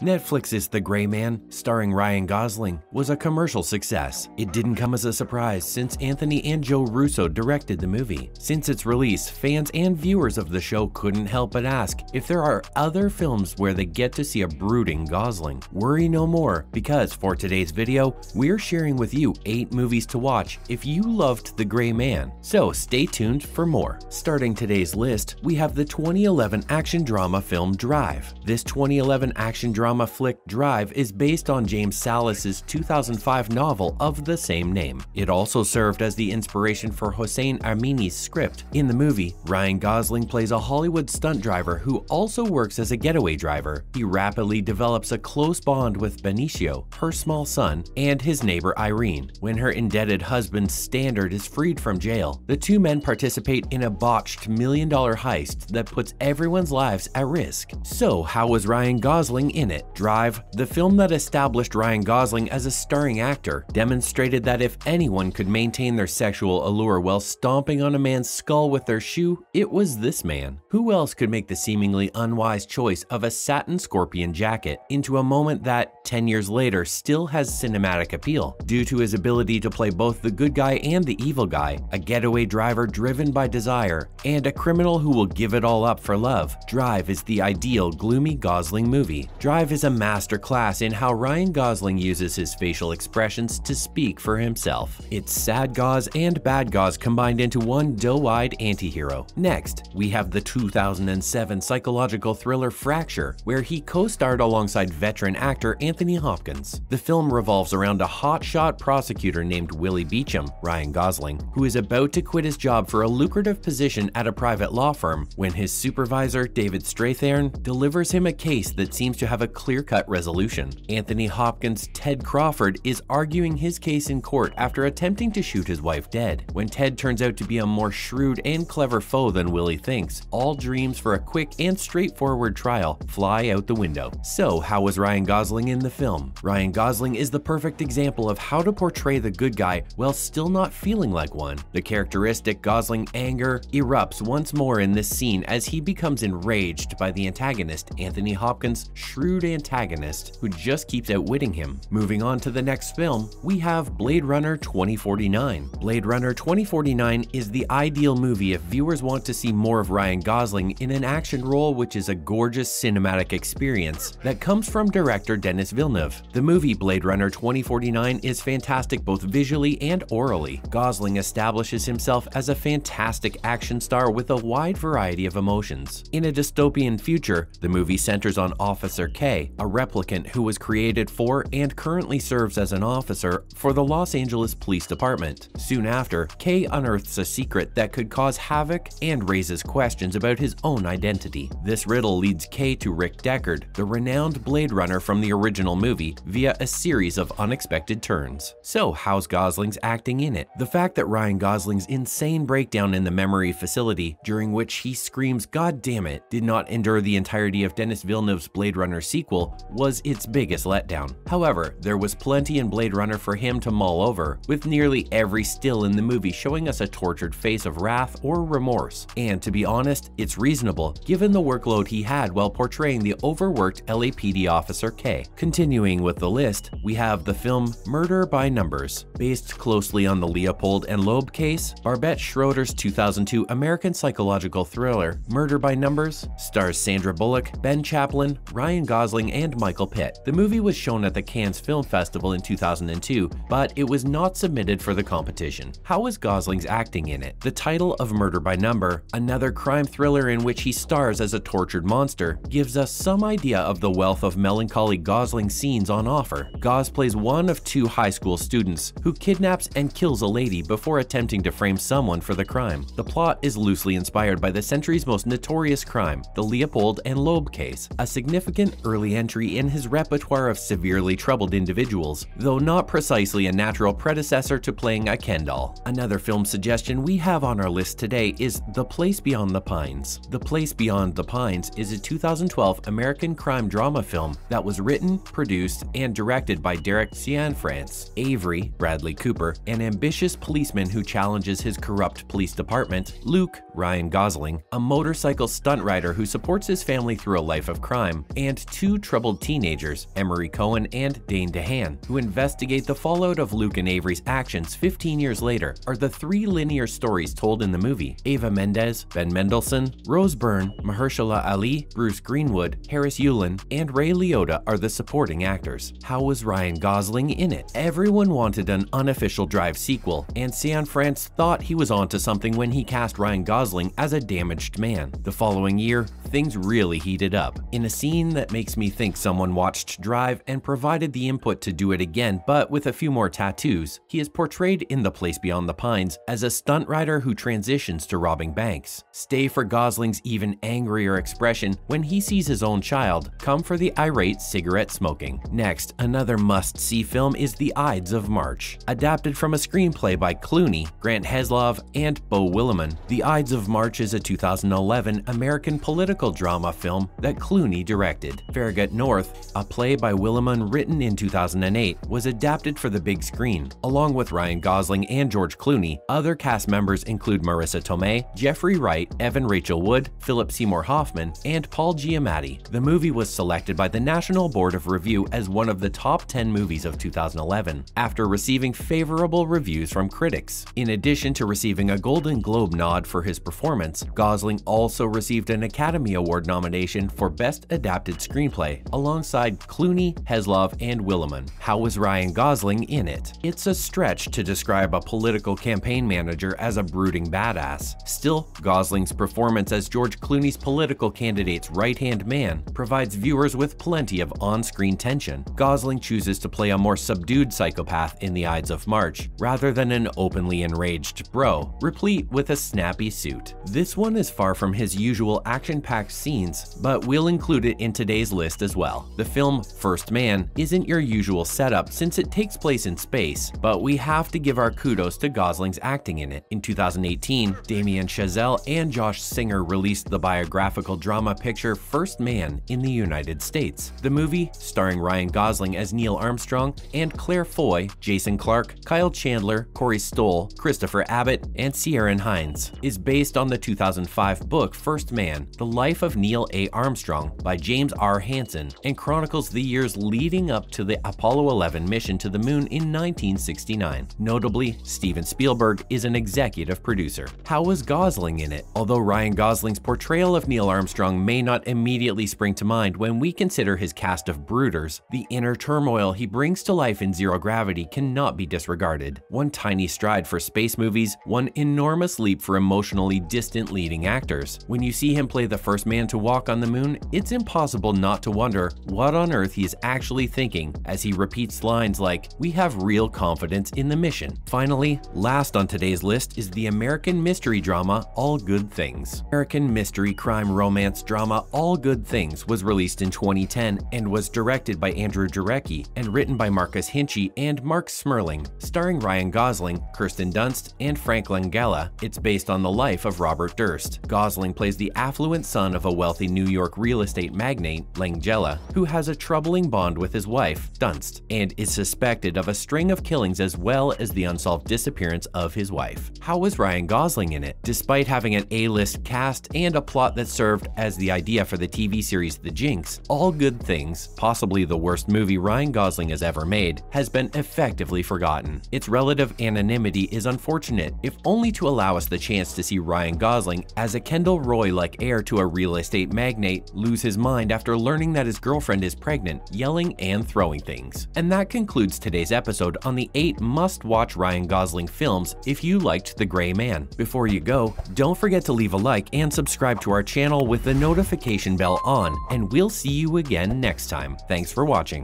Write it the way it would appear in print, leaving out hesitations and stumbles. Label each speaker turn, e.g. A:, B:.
A: Netflix's The Gray Man, starring Ryan Gosling, was a commercial success. It didn't come as a surprise since Anthony and Joe Russo directed the movie. Since its release, fans and viewers of the show couldn't help but ask if there are other films where they get to see a brooding Gosling. Worry no more, because for today's video, we're sharing with you 8 movies to watch if you loved The Gray Man. So stay tuned for more. Starting today's list, we have the 2011 action drama film Drive. This 2011 action drama flick Drive is based on James Salas's 2005 novel of the same name. It also served as the inspiration for Hossein Amini's script. In the movie, Ryan Gosling plays a Hollywood stunt driver who also works as a getaway driver. He rapidly develops a close bond with Benicio, her small son, and his neighbor Irene. When her indebted husband Standard is freed from jail, the two men participate in a botched $1 million heist that puts everyone's lives at risk. So how was Ryan Gosling in it? Drive, the film that established Ryan Gosling as a starring actor, demonstrated that if anyone could maintain their sexual allure while stomping on a man's skull with their shoe, it was this man. Who else could make the seemingly unwise choice of a satin scorpion jacket into a moment that, 10 years later, still has cinematic appeal? Due to his ability to play both the good guy and the evil guy, a getaway driver driven by desire, and a criminal who will give it all up for love, Drive is the ideal gloomy Gosling movie. Drive is a masterclass in how Ryan Gosling uses his facial expressions to speak for himself. It's sad Gos and bad Gos combined into one doe-eyed anti-hero. Next, we have the 2007 psychological thriller Fracture, where he co-starred alongside veteran actor Anthony Hopkins. The film revolves around a hotshot prosecutor named Willie Beecham, Ryan Gosling, who is about to quit his job for a lucrative position at a private law firm when his supervisor, David Strathairn, delivers him a case that seems to have a clear-cut resolution. Anthony Hopkins' Ted Crawford is arguing his case in court after attempting to shoot his wife dead. When Ted turns out to be a more shrewd and clever foe than Willie thinks, all dreams for a quick and straightforward trial fly out the window. So how was Ryan Gosling in the film? Ryan Gosling is the perfect example of how to portray the good guy while still not feeling like one. The characteristic Gosling anger erupts once more in this scene as he becomes enraged by the antagonist, Anthony Hopkins' shrewd antagonist who just keeps outwitting him. Moving on to the next film, we have Blade Runner 2049. Blade Runner 2049 is the ideal movie if viewers want to see more of Ryan Gosling in an action role, which is a gorgeous cinematic experience that comes from director Denis Villeneuve. The movie Blade Runner 2049 is fantastic both visually and orally. Gosling establishes himself as a fantastic action star with a wide variety of emotions. In a dystopian future, the movie centers on Officer K, a replicant who was created for and currently serves as an officer for the Los Angeles Police Department. Soon after, K unearths a secret that could cause havoc and raises questions about his own identity. This riddle leads K to Rick Deckard, the renowned Blade Runner from the original movie, via a series of unexpected turns. So how's Gosling's acting in it? The fact that Ryan Gosling's insane breakdown in the memory facility, during which he screams "God damn it," did not endure the entirety of Denis Villeneuve's Blade Runner sequel, was its biggest letdown. However, there was plenty in Blade Runner for him to mull over, with nearly every still in the movie showing us a tortured face of wrath or remorse. And to be honest, it's reasonable given the workload he had while portraying the overworked LAPD officer K. Continuing with the list, we have the film Murder by Numbers. Based closely on the Leopold and Loeb case, Barbette Schroeder's 2002 American psychological thriller Murder by Numbers stars Sandra Bullock, Ben Chaplin, Ryan Gosling, and Michael Pitt. The movie was shown at the Cannes Film Festival in 2002, but it was not submitted for the competition. How was Gosling's acting in it? The title of Murder by Number, another crime thriller in which he stars as a tortured monster, gives us some idea of the wealth of melancholy Gosling scenes on offer. Gos plays one of 2 high school students who kidnaps and kills a lady before attempting to frame someone for the crime. The plot is loosely inspired by the century's most notorious crime, the Leopold and Loeb case, a significant early entry in his repertoire of severely troubled individuals, though not precisely a natural predecessor to playing a Ken doll. Another film suggestion we have on our list today is The Place Beyond the Pines. The Place Beyond the Pines is a 2012 American crime drama film that was written, produced, and directed by Derek Cianfrance. Avery, Bradley Cooper, an ambitious policeman who challenges his corrupt police department, Luke, Ryan Gosling, a motorcycle stunt rider who supports his family through a life of crime, and 2 two troubled teenagers, Emery Cohen and Dane DeHaan, who investigate the fallout of Luke and Avery's actions 15 years later, are the three linear stories told in the movie. Eva Mendes, Ben Mendelsohn, Rose Byrne, Mahershala Ali, Bruce Greenwood, Harris Yulin, and Ray Liotta are the supporting actors. How was Ryan Gosling in it? Everyone wanted an unofficial Drive sequel, and Cian France thought he was onto something when he cast Ryan Gosling as a damaged man. The following year, things really heated up. In a scene that makes me think someone watched Drive and provided the input to do it again, but with a few more tattoos, he is portrayed in The Place Beyond the Pines as a stunt rider who transitions to robbing banks. Stay for Gosling's even angrier expression when he sees his own child come for the irate cigarette smoking. Next, another must-see film is The Ides of March. Adapted from a screenplay by Clooney, Grant Heslov, and Beau Willimon, The Ides of March is a 2011 American political drama film that Clooney directed. Farragut North, a play by Willimon written in 2008, was adapted for the big screen. Along with Ryan Gosling and George Clooney, other cast members include Marissa Tomei, Jeffrey Wright, Evan Rachel Wood, Philip Seymour Hoffman, and Paul Giamatti. The movie was selected by the National Board of Review as one of the top 10 movies of 2011, after receiving favorable reviews from critics. In addition to receiving a Golden Globe nod for his performance, Gosling also received an Academy Award nomination for Best Adapted Screenplay, alongside Clooney, Heslov, and Willimon. How was Ryan Gosling in it? It's a stretch to describe a political campaign manager as a brooding badass. Still, Gosling's performance as George Clooney's political candidate's right-hand man provides viewers with plenty of on-screen tension. Gosling chooses to play a more subdued psychopath in The Ides of March, rather than an openly enraged bro, replete with a snappy suit. This one is far from his usual action-packed scenes, but we'll include it in today's list as well. The film First Man isn't your usual setup since it takes place in space, but we have to give our kudos to Gosling's acting in it. In 2018, Damien Chazelle and Josh Singer released the biographical drama picture First Man in the United States. The movie, starring Ryan Gosling as Neil Armstrong and Claire Foy, Jason Clarke, Kyle Chandler, Corey Stoll, Christopher Abbott, and Ciarán Hinds, is based on the 2005 book First Man, The Life of Neil A. Armstrong by James R. Hansen, and chronicles the years leading up to the Apollo 11 mission to the moon in 1969. Notably, Steven Spielberg is an executive producer. How was Gosling in it? Although Ryan Gosling's portrayal of Neil Armstrong may not immediately spring to mind when we consider his cast of brooders, the inner turmoil he brings to life in Zero Gravity cannot be disregarded. One tiny stride for space movies, one enormous leap for emotionally distant leading actors. When you see him play the first man to walk on the moon, it's impossible not to wonder what on earth he is actually thinking as he repeats lines like, "We have real confidence in the mission." Finally, last on today's list is the American mystery drama All Good Things. American mystery crime romance drama All Good Things was released in 2010 and was directed by Andrew Jarecki and written by Marcus Hinchey and Mark Smerling. Starring Ryan Gosling, Kirsten Dunst, and Frank Langella, it's based on the life of Robert Durst. Gosling plays the affluent son of a wealthy New York real estate magnate, Langella, who has a troubling bond with his wife, Dunst, and is suspected of a string of killings as well as the unsolved disappearance of his wife. How was Ryan Gosling in it? Despite having an A-list cast and a plot that served as the idea for the TV series The Jinx, All Good Things, possibly the worst movie Ryan Gosling has ever made, has been effectively forgotten. Its relative anonymity is unfortunate, if only to allow us the chance to see Ryan Gosling as a Kendall Roy-like heir to a real estate magnate lose his mind after learning that his girlfriend is pregnant, yelling and throwing things. And that concludes today's episode on the 8 must-watch Ryan Gosling films if you liked The Gray Man. Before you go, don't forget to leave a like and subscribe to our channel with the notification bell on, and we'll see you again next time. Thanks for watching.